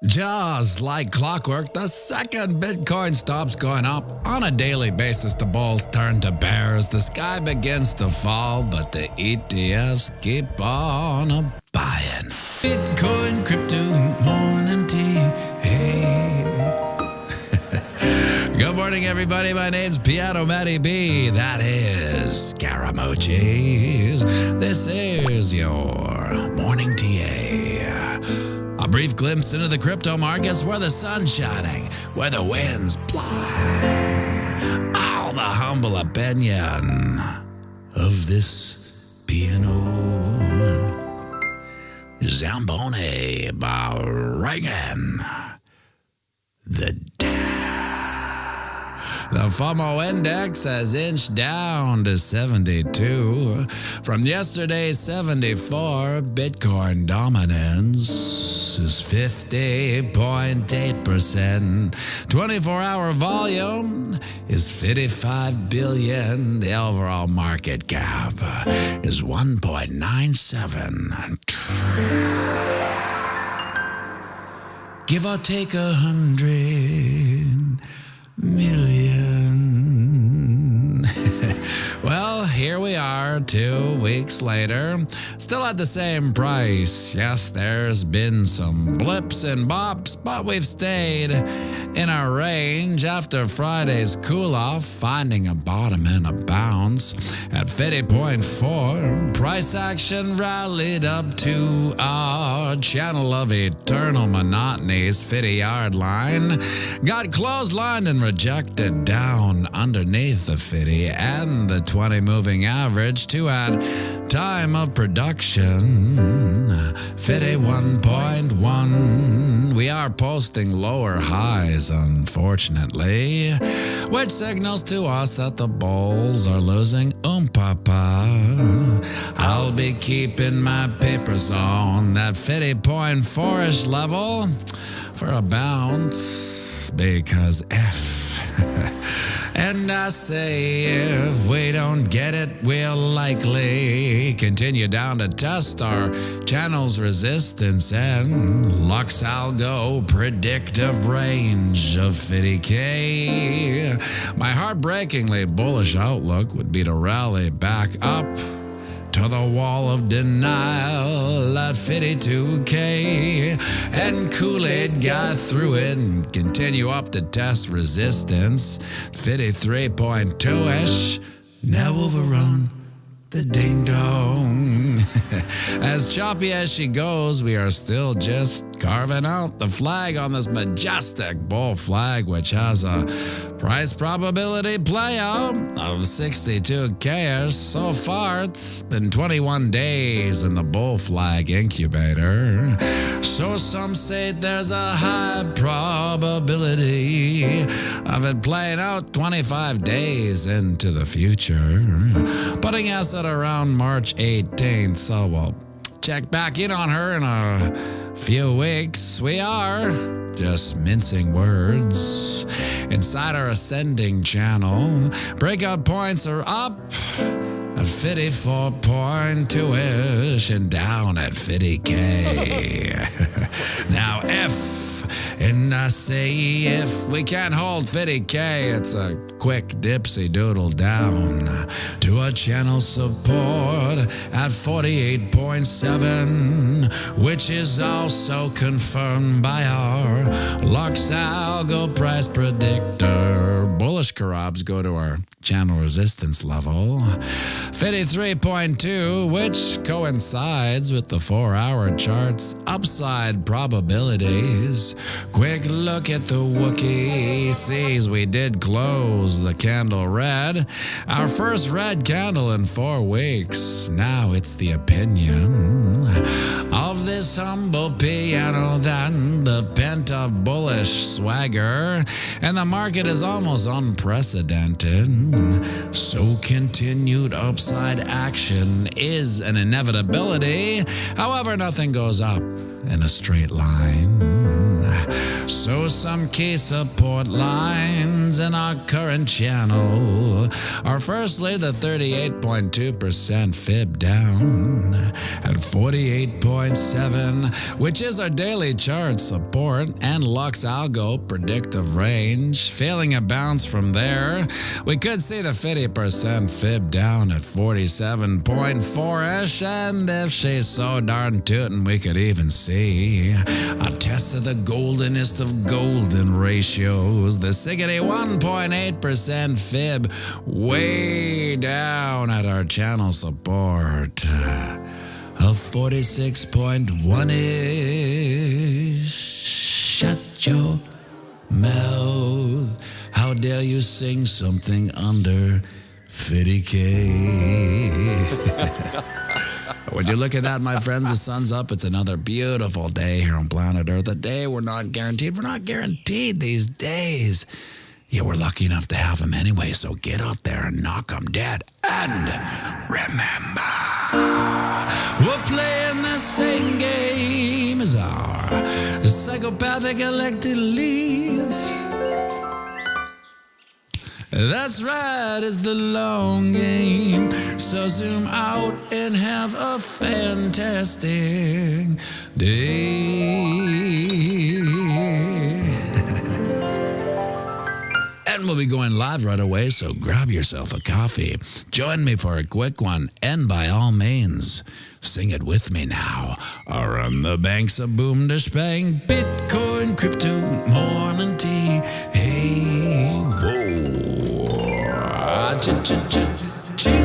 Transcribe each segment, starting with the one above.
Just like clockwork, the second Bitcoin stops going up. On a daily basis, the bulls turn to bears. The sky begins to fall, but the ETFs keep on buying. Bitcoin, crypto, morning tea. Hey. Good morning, everybody. My name's pianomattyb. That is Scaramouches. This is your morning TA. A brief glimpse into the crypto markets where the sun's shining, where the winds blow. All the humble opinion of this piano. Zamboni ringing the The FOMO index has inched down to 72. From yesterday's 74, Bitcoin dominance is 50.8%. 24-hour volume is 55 billion. The overall market cap is 1.97 trillion. Give or take 100 million. Well, here we are 2 weeks later, still at the same price. Yes, there's been some blips and bops, but we've stayed in our range after Friday's cool-off, finding a bottom and a bounce at 50.4. Price action rallied up to our channel of eternal monotony's 50-yard line, got clotheslined and rejected down underneath the 50 and the 20 moving average to at time of production 51.1. We are posting lower highs, unfortunately, which signals to us that the bulls are losing papa. I'll be keeping my papers on that 50.4-ish level for a bounce, because and I say if we don't get it, we'll likely continue down to test our channel's resistance and Lux Algo predictive range of 50K. My heartbreakingly bullish outlook would be to rally back up to the wall of denial at 52K, and Kool-Aid got through it and continue up to test resistance 53.2-ish. Now overrun the ding-dong. As choppy as she goes, we are still just carving out the flag on this majestic bull flag, which has a price probability playout of 62K. So far, it's been 21 days in the bull flag incubator. So some say there's a high probability of it playing out 25 days into the future, putting us at around March 18th. So we'll check back in on her in a few weeks. We are just mincing words. Inside our ascending channel, breakout points are up at 54.2-ish and down at 50K. Now, and I say if we can't hold 50K, it's a quick dipsy doodle down to a channel support at 48.7, which is also confirmed by our Lux Algo price predictor. Bullish corrobs go to our channel resistance level 53.2, which coincides with the 4-hour chart's upside probabilities. Quick look at the Wookiee sees we did close the candle red, our first red candle in 4 weeks. Now it's the opinion of this humble piano that the pent-up bullish swagger, and the market is almost unprecedented. So continued upside action is an inevitability. However, nothing goes up in a straight line. So some key support lines in our current channel are firstly the 38.2% fib down at 48.7, which is our daily chart support and Lux Algo predictive range. Failing a bounce from there, we could see the 50% fib down at 47.4-ish, and if she's so darn tootin', we could even see a test of the goldenest of golden ratios, the siggity 1.8% fib way down at our channel support of 46.1-ish. Shut your mouth. How dare you sing something under 50K? Would you look at that, my friends? The sun's up. It's another beautiful day here on planet Earth. A day we're not guaranteed. We're not guaranteed these days. Yeah, we're lucky enough to have them anyway, so get out there and knock them dead. And remember, we're playing the same game as our psychopathic elected leads. That's right, it's the long game. So zoom out and have a fantastic day. And we'll be going live right away, so grab yourself a coffee. Join me for a quick one, and by all means, sing it with me now. On the banks of boom to spang, Bitcoin, crypto, morning tea. Hey, whoa. Ching.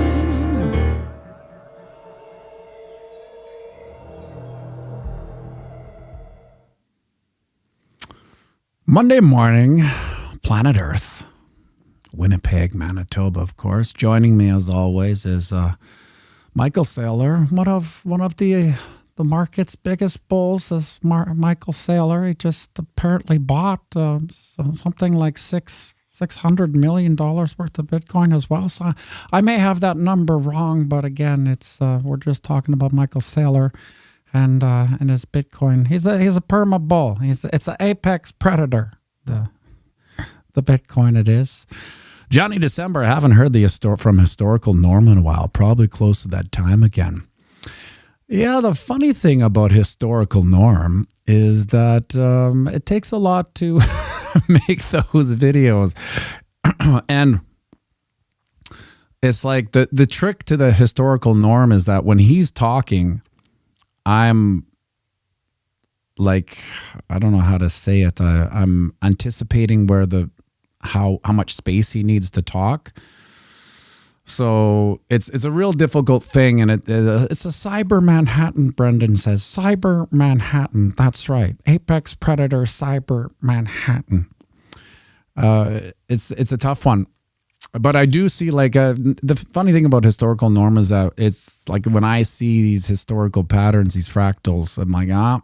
Monday morning, planet Earth, Winnipeg, Manitoba, of course. Joining me as always is Michael Saylor, one of the market's biggest bulls. Is Michael Saylor. He just apparently bought something like $600 million worth of Bitcoin as well. So I may have that number wrong, but again, it's we're just talking about Michael Saylor and his Bitcoin. He's a perma bull. It's an apex predator. The Bitcoin it is. Johnny December, I haven't heard from historical norm in a while. Probably close to that time again. Yeah, the funny thing about historical norm is that it takes a lot to make those videos. And it's like the trick to the historical norm is that when he's talking, I'm like, I don't know how to say it. I'm anticipating where how much space he needs to talk. So it's a real difficult thing, and it's a cyber Manhattan. Brendan says cyber Manhattan. That's right, apex predator, cyber Manhattan. It's a tough one, but I do see the funny thing about historical norm is that it's like when I see these historical patterns, these fractals, I'm like, not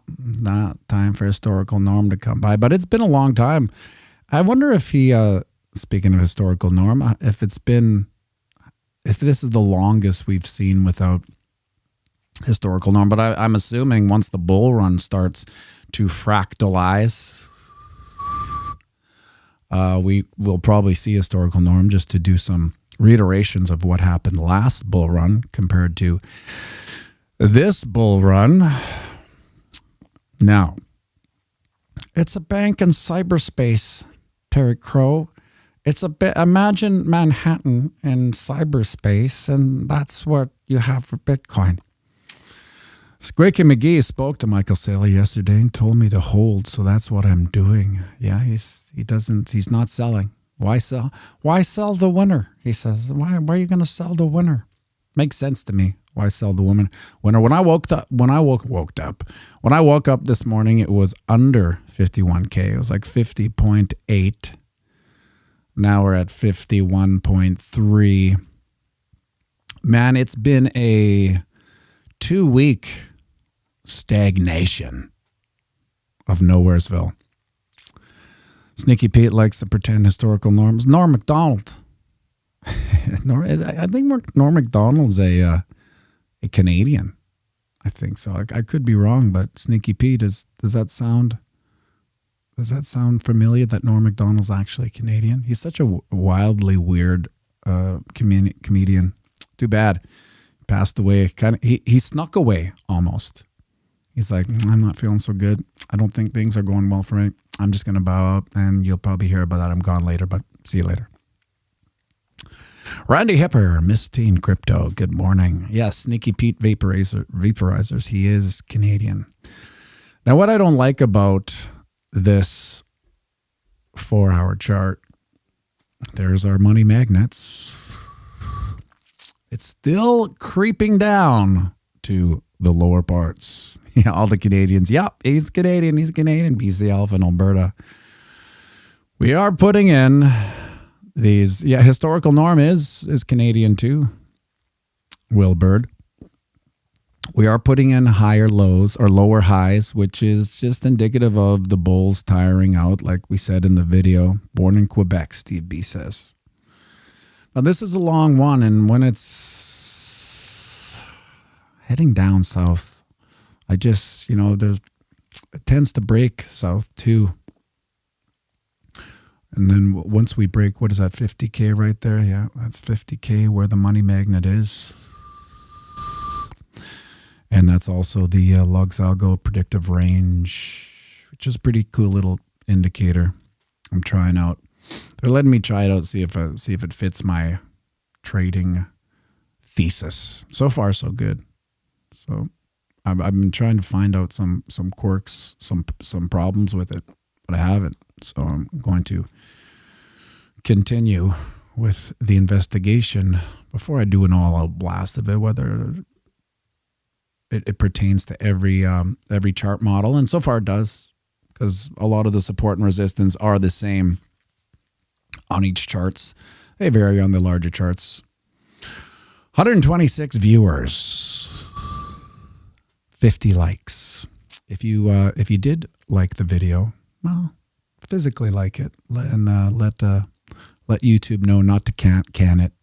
time for historical norm to come by. But it's been a long time. I wonder if he, speaking of historical norm, if this is the longest we've seen without historical norm. But I'm assuming once the bull run starts to fractalize, we will probably see historical norm just to do some reiterations of what happened last bull run compared to this bull run. Now, it's a bank in cyberspace, Terry Crow. It's a bit, imagine Manhattan in cyberspace, and that's what you have for Bitcoin. Squeaky McGee spoke to Michael Saylor yesterday and told me to hold, so that's what I'm doing. Yeah, he's not selling. Why sell? Why sell the winner? He says, why are you going to sell the winner? Makes sense to me. Why sell the winner? When I woke up this morning, it was under 51K. It was like 50.8. Now we're at 51.3. Man, it's been a 2-week stagnation of Nowheresville. Sneaky Pete likes to pretend historical norms. Norm MacDonald. I think Norm MacDonald's a Canadian. I think so. I could be wrong, but Sneaky Pete, does that sound Does that sound familiar that Norm Macdonald's actually Canadian? He's such a wildly weird comedian. Too bad. Passed away. He snuck away almost. He's like, I'm not feeling so good. I don't think things are going well for me. I'm just going to bow out, and you'll probably hear about that. I'm gone later, but see you later. Randy Hipper, Miss Teen Crypto, good morning. Yes, Sneaky Pete Vaporizers. He is Canadian. Now, what I don't like about this 4-hour chart, there's our money magnets. It's still creeping down to the lower parts. Yeah, all the Canadians. Yep, he's Canadian. BC Alpha in Alberta. We are putting in these. Yeah, historical norm is Canadian too. Will Bird. We are putting in higher lows or lower highs, which is just indicative of the bulls tiring out, like we said in the video. Born in Quebec, Steve B says. Now, this is a long one, and when it's heading down south, I just, it tends to break south too. And then once we break, what is that, 50K right there? Yeah, that's 50K where the money magnet is. And that's also the Lugs Algo predictive range, which is a pretty cool little indicator I'm trying out. They're letting me try it out, see if it fits my trading thesis. So far, so good. So I've been trying to find out some quirks, some problems with it, but I haven't. So I'm going to continue with the investigation before I do an all-out blast of it, whether it pertains to every chart model, and so far it does, because a lot of the support and resistance are the same on each charts. They vary on the larger charts. 126 viewers, 50 likes. If you did like the video, well, physically like it, and let YouTube know not to can it.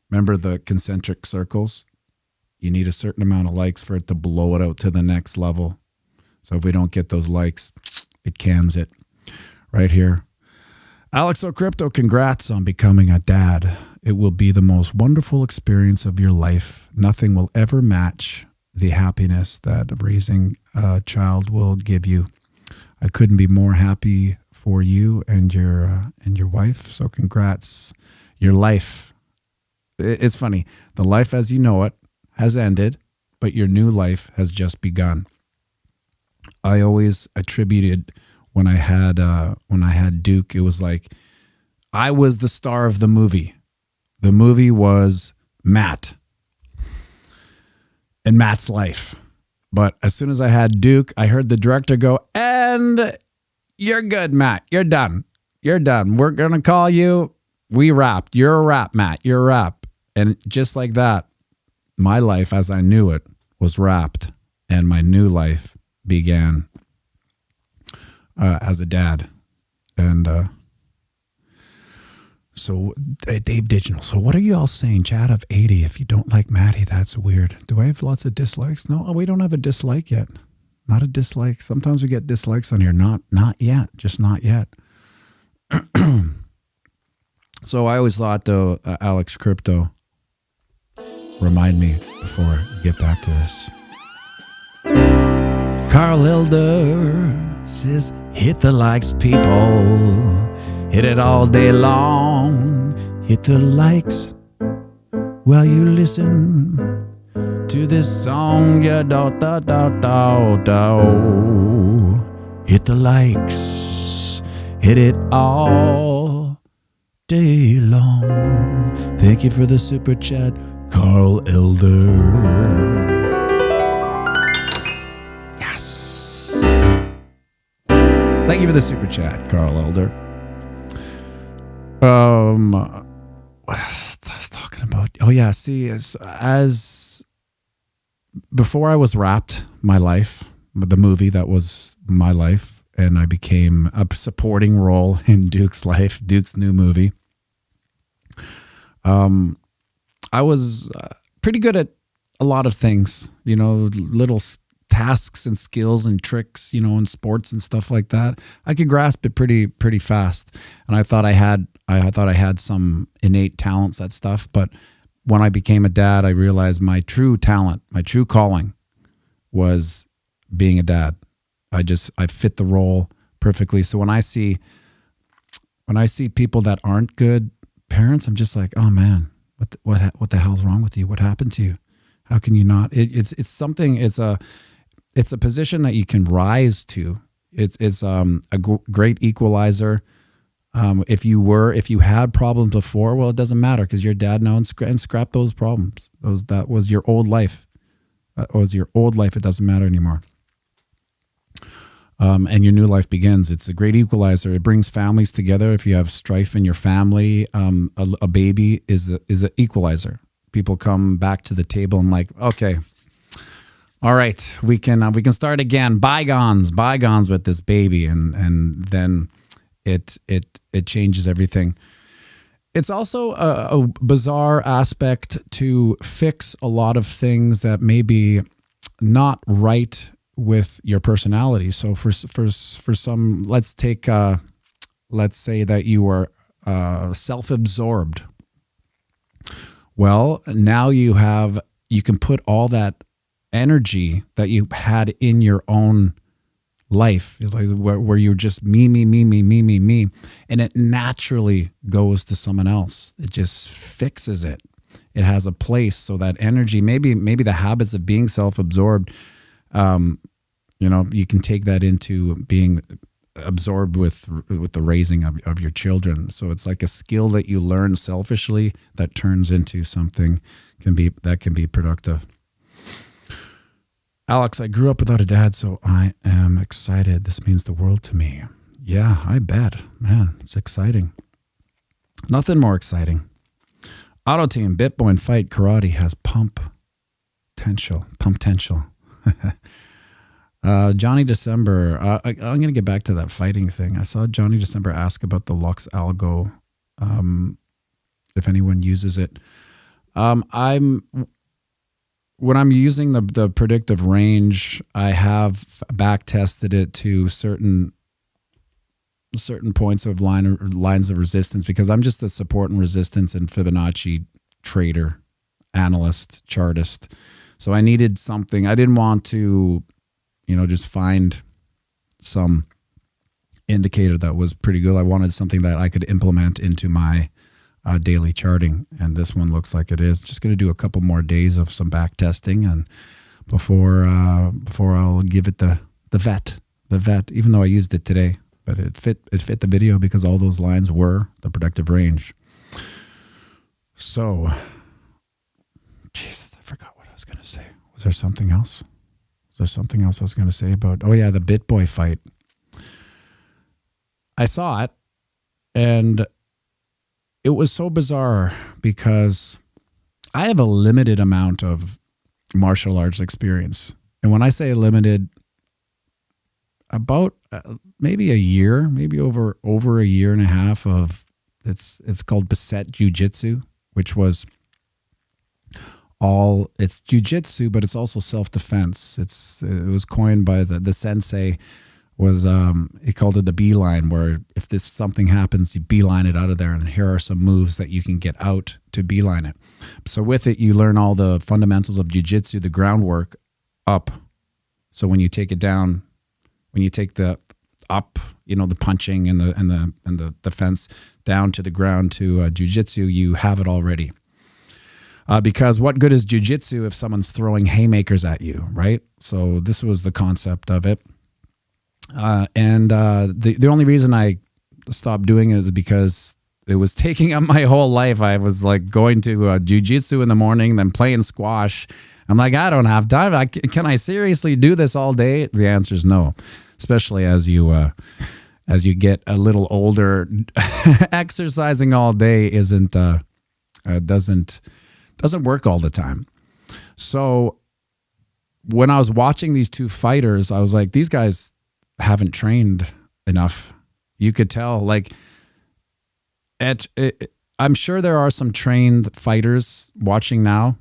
Remember the concentric circles? You need a certain amount of likes for it to blow it out to the next level. So if we don't get those likes, it cans it. Right here. Alex O'Crypto, congrats on becoming a dad. It will be the most wonderful experience of your life. Nothing will ever match the happiness that raising a child will give you. I couldn't be more happy for you and your wife. So congrats. Your life. It's funny. The life as you know it has ended, but your new life has just begun. I always attributed when I had Duke, it was like I was the star of the movie. The movie was Matt and Matt's life. But as soon as I had Duke, I heard the director go, and you're good, Matt. You're done. You're done. We're going to call you. We wrapped. You're a wrap, Matt. You're a wrap. And just like that, my life as I knew it was wrapped, and my new life began as a dad. And so Dave Digital. So what are you all saying? Chat of 80. If you don't like Matty, that's weird. Do I have lots of dislikes? No, we don't have a dislike yet. Not a dislike. Sometimes we get dislikes on here. Not yet. Just not yet. So I always thought, though, Alex Crypto, remind me before we get back to this. Carl Elder says, hit the likes, people. Hit it all day long. Hit the likes while you listen to this song. Yeah, do. Hit the likes. Hit it all day long. Thank you for the super chat, Carl Elder. Yes. Thank you for the super chat, Carl Elder. What was I talking about? Oh yeah, see, as before I was wrapped my life, the movie that was my life, and I became a supporting role in Duke's life, Duke's new movie. I was pretty good at a lot of things, little tasks and skills and tricks, in sports and stuff like that. I could grasp it pretty fast. And I thought I had some innate talents at stuff. But when I became a dad, I realized my true talent, my true calling was being a dad. I fit the role perfectly. So when I see people that aren't good parents, I'm just like, oh man, what the hell's wrong with you? What happened to you? How can you not? It's a position that you can rise to. It's a great equalizer. If you had problems before, well, it doesn't matter because you're dad now, and scrap those problems. That was your old life. It doesn't matter anymore. And your new life begins. It's a great equalizer. It brings families together. If you have strife in your family, a baby is an equalizer. People come back to the table and like, okay, all right, we can start again. Bygones with this baby, and then it changes everything. It's also a bizarre aspect to fix a lot of things that may be not right with your personality. So for some, let's say that you are self-absorbed. Well, now you can put all that energy that you had in your own life, like where you're just me, and it naturally goes to someone else. It just fixes it. It has a place. So that energy, maybe the habits of being self-absorbed, you can take that into being absorbed with the raising of your children. So it's like a skill that you learn selfishly that turns into something that can be productive. Alex, I grew up without a dad, so I am excited. This means the world to me. Yeah, I bet. Man, it's exciting. Nothing more exciting. Auto Team, Bitboy and Fight Karate has pump potential. Johnny December, I'm going to get back to that fighting thing. I saw Johnny December ask about the Lux Algo, if anyone uses it. When I'm using the predictive range, I have back tested it to certain points of lines of resistance, because I'm just a support and resistance and Fibonacci trader, analyst, chartist. So I needed something. I didn't want to, just find some indicator that was pretty good. I wanted something that I could implement into my daily charting, and this one looks like it is. Just going to do a couple more days of some back testing, and before I'll give it the vet. Even though I used it today, but it fit the video because all those lines were the predictive range. So, Jesus, I forgot what I was going to say. Was there something else? I was going to say about? Oh yeah, the BitBoy fight. I saw it, and it was so bizarre because I have a limited amount of martial arts experience. And when I say limited, about maybe a year, maybe over a year and a half of, it's called Beset Jiu-Jitsu, which was it's jiu-jitsu, but it's also self-defense. It was coined by the sensei. He called it the beeline, where if something happens, you beeline it out of there, and here are some moves that you can get out to beeline it. So with it, you learn all the fundamentals of jiu-jitsu, the groundwork up. So when you take it down, when you take the up, the punching and the defense down to the ground to jiu-jitsu, you have it already. Because what good is jiu-jitsu if someone's throwing haymakers at you, right? So this was the concept of it. The only reason I stopped doing it is because it was taking up my whole life. I was like going to jiu-jitsu in the morning, then playing squash. I'm like, I don't have time. Can I seriously do this all day? The answer is no, especially as you get a little older. Exercising all day doesn't work all the time. So when I was watching these two fighters, I was like, these guys haven't trained enough. You could tell, like, I'm sure there are some trained fighters watching now,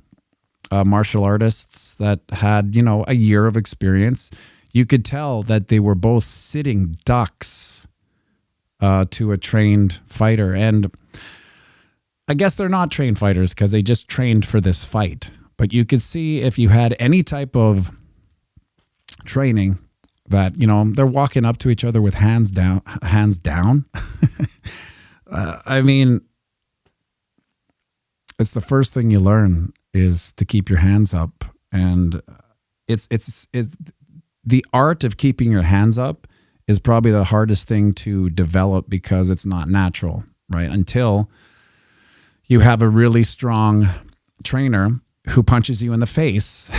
martial artists that had, a year of experience. You could tell that they were both sitting ducks to a trained fighter. And I guess they're not trained fighters because they just trained for this fight. But you could see if you had any type of training that, they're walking up to each other with hands down. I mean, it's the first thing you learn is to keep your hands up. And it's the art of keeping your hands up is probably the hardest thing to develop because it's not natural, right? Until you have a really strong trainer who punches you in the face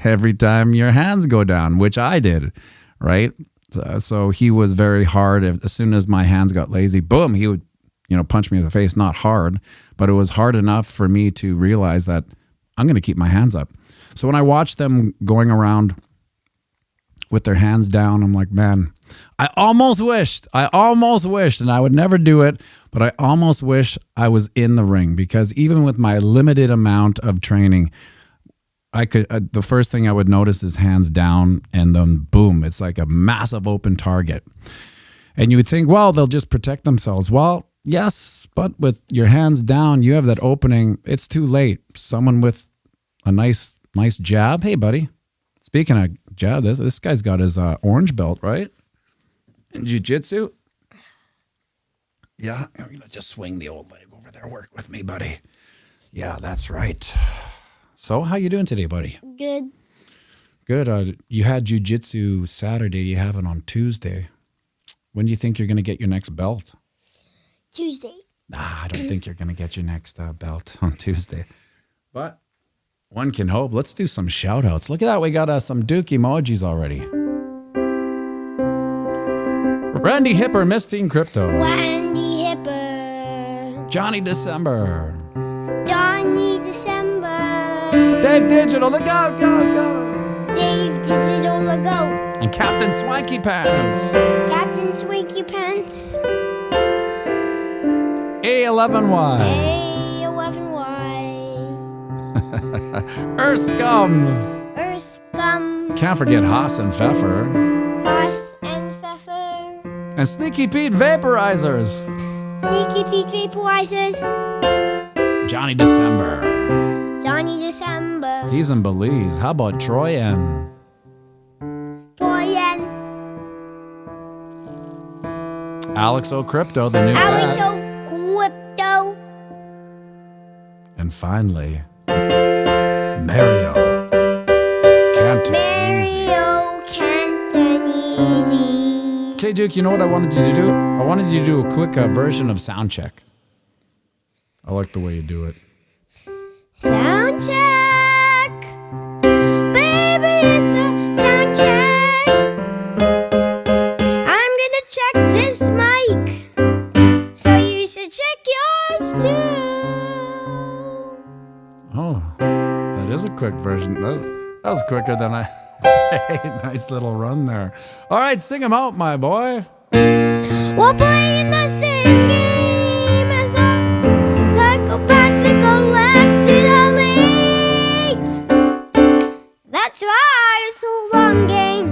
every time your hands go down, which I did, right? So he was very hard. As soon as my hands got lazy, boom, he would, punch me in the face. Not hard, but it was hard enough for me to realize that I'm going to keep my hands up. So when I watched them going around with their hands down, I'm like, man, I almost wished, and I would never do it, but I almost wish I was in the ring because even with my limited amount of training, I could, the first thing I would notice is hands down and then boom, it's like a massive open target. And you would think, well, they'll just protect themselves. Well, yes, but with your hands down, you have that opening. It's too late. Someone with a nice jab. Hey, buddy. Speaking of jab, this guy's got his orange belt, right? In jiu-jitsu. Yeah, I'm going to just swing the old leg over there. Work with me, buddy. Yeah, that's right. So how you doing today, buddy? Good. Good. You had jiu-jitsu Saturday. You have it on Tuesday. When do you think you're going to get your next belt? Tuesday. Nah, I don't think you're going to get your next belt on Tuesday. But one can hope. Let's do some shout-outs. Look at that. We got some Duke emojis already. Randy Hipper, Miss Teen Crypto. Randy Hipper. Johnny December. Johnny December. Dave Digital, the goat, go. Dave Digital, the goat. And Captain Swanky Pants. Captain Swanky Pants. A11Y. A11Y. Earth Scum. Earth Scum. Can't forget Haas and Pfeffer. Haas and Pfeffer. And Sneaky Pete Vaporizers. Sneaky Pete Vaporizers. Johnny December. Johnny December. He's in Belize. How about Troy M? Troyan. Alex O Crypto, the new Alex ad. O Crypto. And finally, Mario Cantonese. Mario Cantonese. Okay, Duke, you know what I wanted you to do? I wanted you to do a quick version of sound check. I like the way you do it. Sound check. Baby, it's a sound check. I'm gonna check this mic. So you should check yours too. Oh, that is a quick version. That was quicker than I... Nice little run there. All right, sing them out, my boy. We're playing the same game as our psychopathic elected elites. That's right, it's a long game.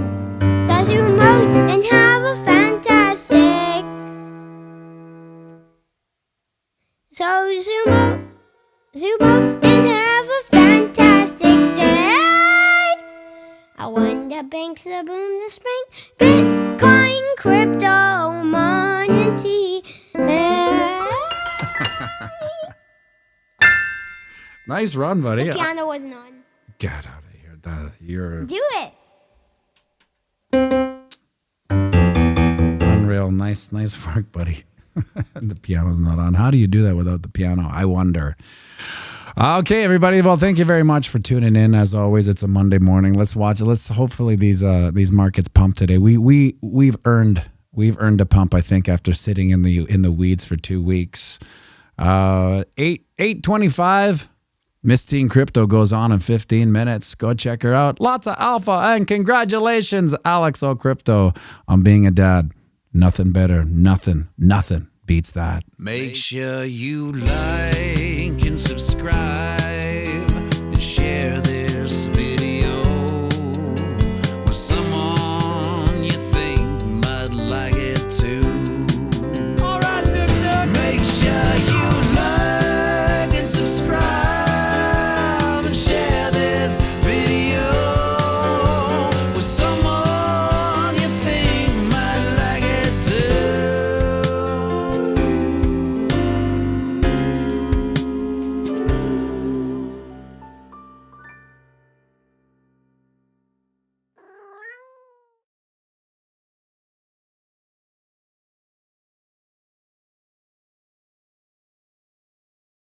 So zoom out and have a fantastic. So zoom out and have a fantastic day. I won the banks, the boom, the spring, Bitcoin, crypto, money. Nice run, buddy. The piano wasn't on. Get out of here. You're Do it. unreal. Nice work, buddy. The piano's not on. How do you do that without the piano? I wonder. Okay, everybody. Well, thank you very much for tuning in. As always, it's a Monday morning. Let's watch it. Let's hopefully these markets pump today. We've earned a pump, I think, after sitting in the weeds for 2 weeks. 8:25. Miss Teen Crypto goes on in 15 minutes. Go check her out. Lots of alpha and congratulations, Alex O Crypto, on being a dad. Nothing better. Nothing beats that. Make sure you like and subscribe and share this